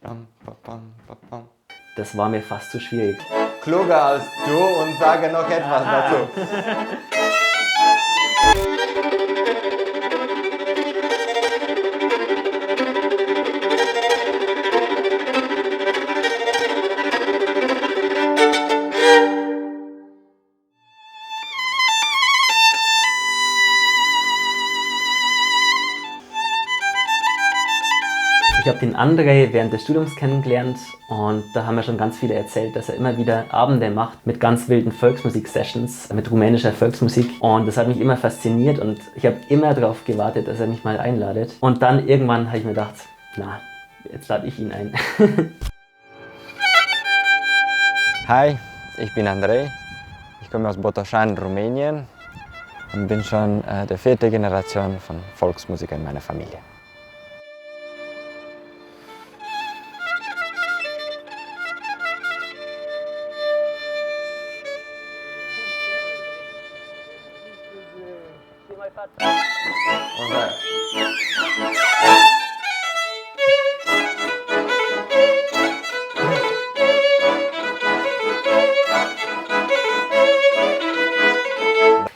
Bam, ba, bam, ba, bam. Das war mir fast zu schwierig. Kluger als du und sage noch etwas dazu. Ich habe den Andrei während des Studiums kennengelernt und da haben mir schon ganz viele erzählt, dass er immer wieder Abende macht mit ganz wilden Volksmusik-Sessions, mit rumänischer Volksmusik, und das hat mich immer fasziniert und ich habe immer darauf gewartet, dass er mich mal einladet. Und dann irgendwann habe ich mir gedacht, na, jetzt lade ich ihn ein. Hi, ich bin Andrei. Ich komme aus Botoșani, Rumänien und bin schon der 4. Generation von Volksmusiker in meiner Familie.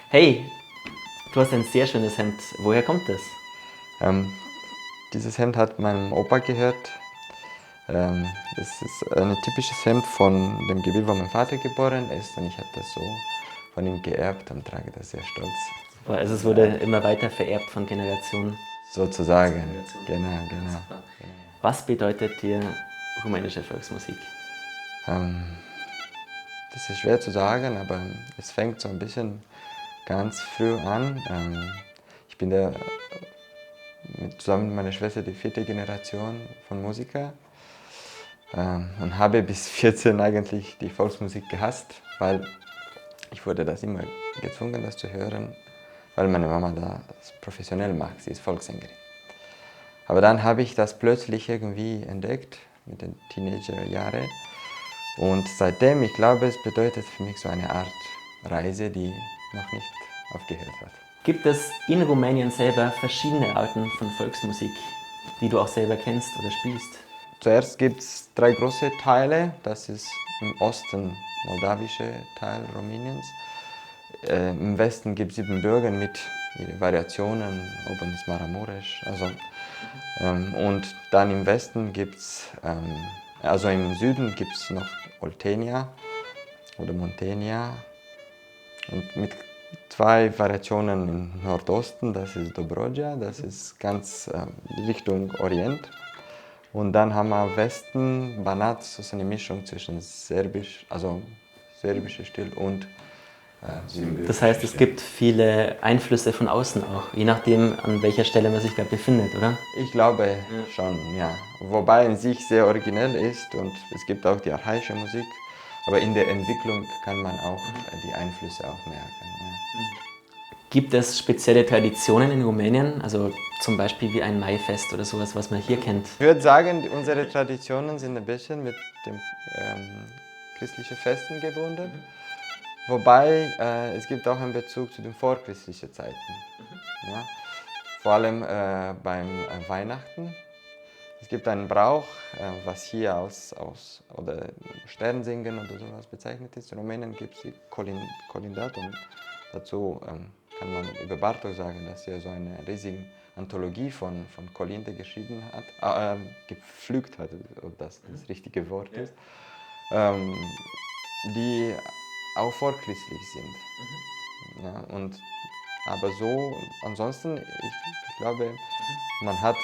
Hey, du hast ein sehr schönes Hemd. Woher kommt das? Dieses Hemd hat meinem Opa gehört. Es ist ein typisches Hemd von dem Gebiet, wo mein Vater geboren ist, und ich habe das so von ihm geerbt und trage das sehr stolz. Also es wurde immer weiter vererbt von Generationen. Sozusagen, genau. Was bedeutet dir rumänische Volksmusik? Das ist schwer zu sagen, aber es fängt so ein bisschen ganz früh an. Ich bin zusammen mit meiner Schwester die 4. Generation von Musiker und habe bis 14 eigentlich die Volksmusik gehasst, weil ich wurde das immer gezwungen, das zu hören, weil meine Mama das professionell macht, sie ist Volkssängerin. Aber dann habe ich das plötzlich irgendwie entdeckt mit den Teenagerjahren und seitdem, ich glaube, es bedeutet für mich so eine Art Reise, die noch nicht aufgehört hat. Gibt es in Rumänien selber verschiedene Arten von Volksmusik, die du auch selber kennst oder spielst? Zuerst gibt es 3 große Teile. Das ist im Osten moldawische Teil Rumäniens. Im Westen gibt es Siebenbürgen mit ihren Variationen, oben ist Maramureș. Und dann im Westen gibt es, also im Süden gibt es noch Oltenia oder Muntenia. Und mit 2 Variationen im Nordosten, das ist Dobroja, das ist ganz Richtung Orient. Und dann haben wir im Westen Banat, das ist eine Mischung zwischen serbisch, also serbischer Stil und siebenbürgischer. Das heißt, es gibt viele Einflüsse von außen auch, je nachdem, an welcher Stelle man sich gerade befindet, oder? Ich glaube schon, ja. Wobei in sich sehr originell ist und es gibt auch die archaische Musik. Aber in der Entwicklung kann man auch die Einflüsse auch merken. Ja. Gibt es spezielle Traditionen in Rumänien, also zum Beispiel wie ein Maifest oder sowas, was man hier kennt? Ich würde sagen, unsere Traditionen sind ein bisschen mit den christlichen Festen gebunden. Wobei es gibt auch einen Bezug zu den vorchristlichen Zeiten. Ja. Vor allem beim Weihnachten. Es gibt einen Brauch, was hier oder Sternsingen oder sowas bezeichnet ist. In Rumänien gibt es die Colindat und dazu kann man über Bartók sagen, dass er so eine riesige Anthologie von Colinde geschrieben hat, gepflügt hat, ob das das richtige Wort ist, die auch vorchristlich sind. Ja, aber so, ansonsten, ich glaube, man hat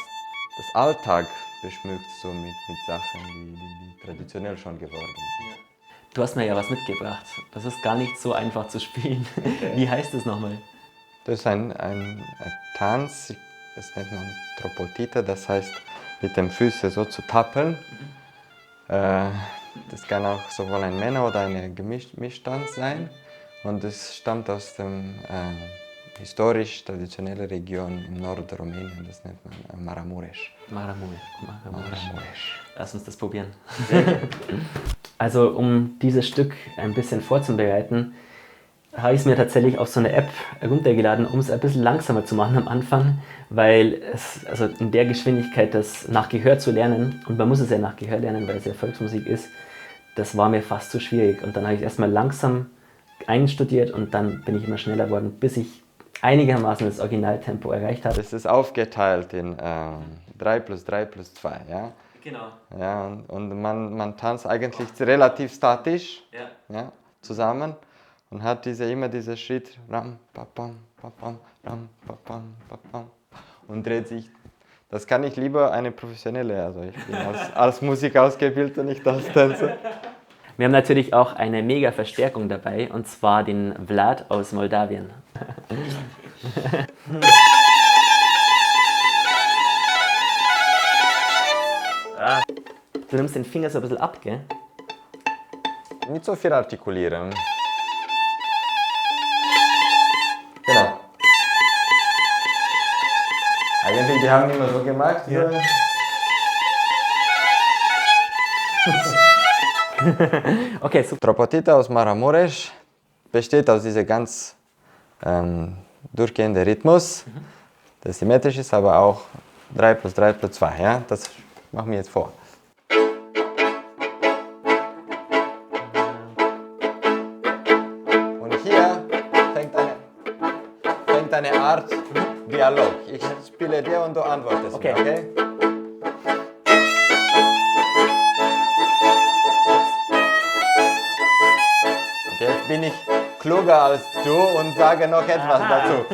das Alltag beschmückt so mit Sachen, die traditionell schon geworden sind. Du hast mir ja was mitgebracht. Das ist gar nicht so einfach zu spielen. Wie heißt es nochmal? Das ist ein Tanz, das nennt man Tropotita, das heißt mit den Füßen so zu tappeln. Das kann auch sowohl ein Männer- oder eine Mischtanz sein. Und es stammt aus dem historisch traditionellen Region im Norden Rumänien, das nennt man Maramureș. Maramureș. Lass uns das probieren. Also um dieses Stück ein bisschen vorzubereiten, habe ich es mir tatsächlich auf so eine App runtergeladen, um es ein bisschen langsamer zu machen am Anfang, weil es, also in der Geschwindigkeit, das nach Gehör zu lernen, und man muss es ja nach Gehör lernen, weil es ja Volksmusik ist, das war mir fast zu schwierig. Und dann habe ich erstmal langsam einstudiert und dann bin ich immer schneller geworden, bis ich einigermaßen das Originaltempo erreicht habe. Das ist aufgeteilt in 3 plus 3 plus 2, ja? Genau. Ja, und man tanzt eigentlich relativ statisch, Ja. ja, zusammen und hat immer diese Schritt ram, pa, pam, ram, pa, pam, und dreht sich. Das kann ich lieber eine professionelle, also ich bin als Musiker ausgebildet und nicht als Tänzer. Wir haben natürlich auch eine mega Verstärkung dabei, und zwar den Vlad aus Moldawien. Du nimmst den Finger so ein bisschen ab, gell? Nicht so viel artikulieren. Genau. Eigentlich, die haben immer so gemacht. Ja. Okay, super. Tropotita aus Maramureș besteht aus diesem ganz durchgehenden Rhythmus, der symmetrisch ist, aber auch 3 plus 3 plus 2. Ja? Das machen wir jetzt vor. Und hier fängt eine Art Dialog. Ich spiele dir und du antwortest Okay. mir, okay? Und jetzt bin ich kluger als du und sage noch etwas dazu.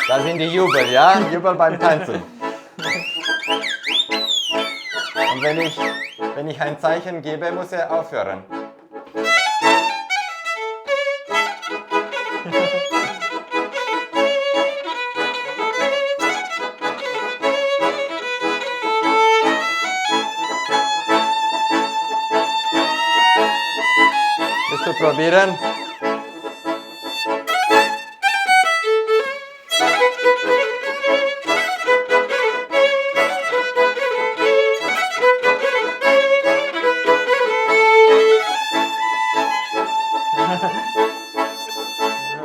Das sind die Jubel, ja? Jubel beim Tanzen. Und wenn ich ein Zeichen gebe, muss er aufhören. Willst du probieren?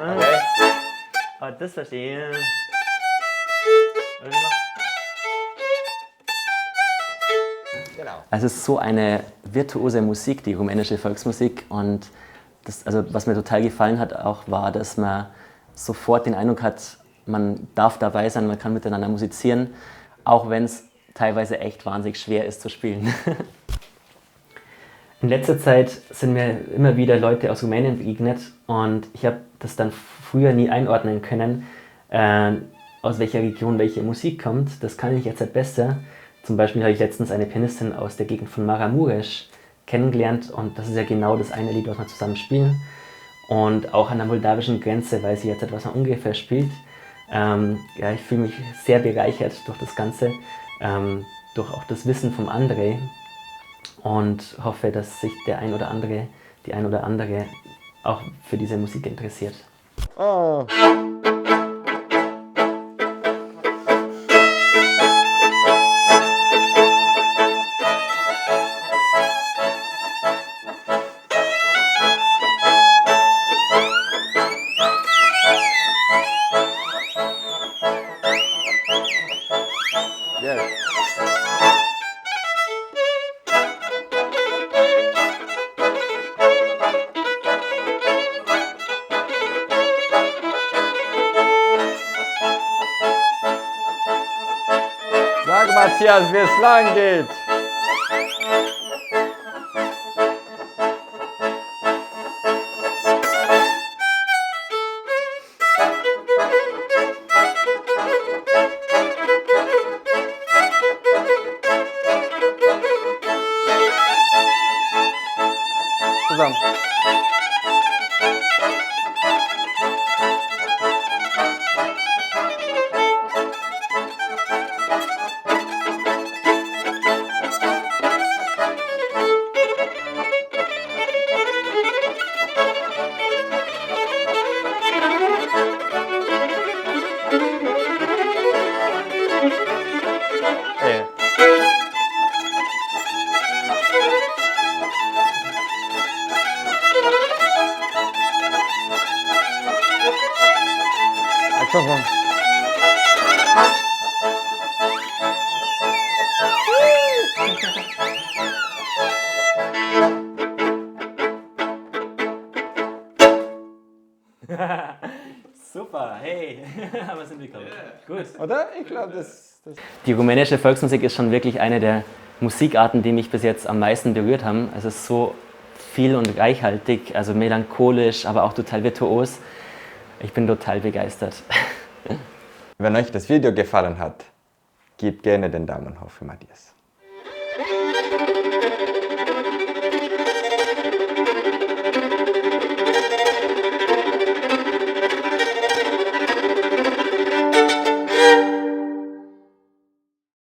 Okay. Oh, das verstehe ich. Genau. Also es ist so eine virtuose Musik, die rumänische Volksmusik, und das, also was mir total gefallen hat auch, war, dass man sofort den Eindruck hat, man darf dabei sein, man kann miteinander musizieren, auch wenn es teilweise echt wahnsinnig schwer ist zu spielen. In letzter Zeit sind mir immer wieder Leute aus Rumänien begegnet, und ich habe das dann früher nie einordnen können, aus welcher Region welche Musik kommt. Das kann ich jetzt halt besser. Zum Beispiel habe ich letztens eine Pianistin aus der Gegend von Maramureș kennengelernt, und das ist ja genau das eine Lied, was wir zusammen spielen. Und auch an der moldawischen Grenze weiß ich jetzt halt, was man ungefähr spielt. Ja, ich fühle mich sehr bereichert durch das Ganze, durch auch das Wissen vom André, und hoffe, dass sich der ein oder andere, die ein oder andere auch für diese Musik interessiert. Oh. Yes. Sag Matthias, wie es lang geht. Zusammen. Super, hey, haben wir es hinbekommen. Gut. Oder? Ich glaube, das... Die rumänische Volksmusik ist schon wirklich eine der Musikarten, die mich bis jetzt am meisten berührt haben. Also es ist so viel und reichhaltig, also melancholisch, aber auch total virtuos. Ich bin total begeistert. Wenn euch das Video gefallen hat, gebt gerne den Daumen hoch für Matthias.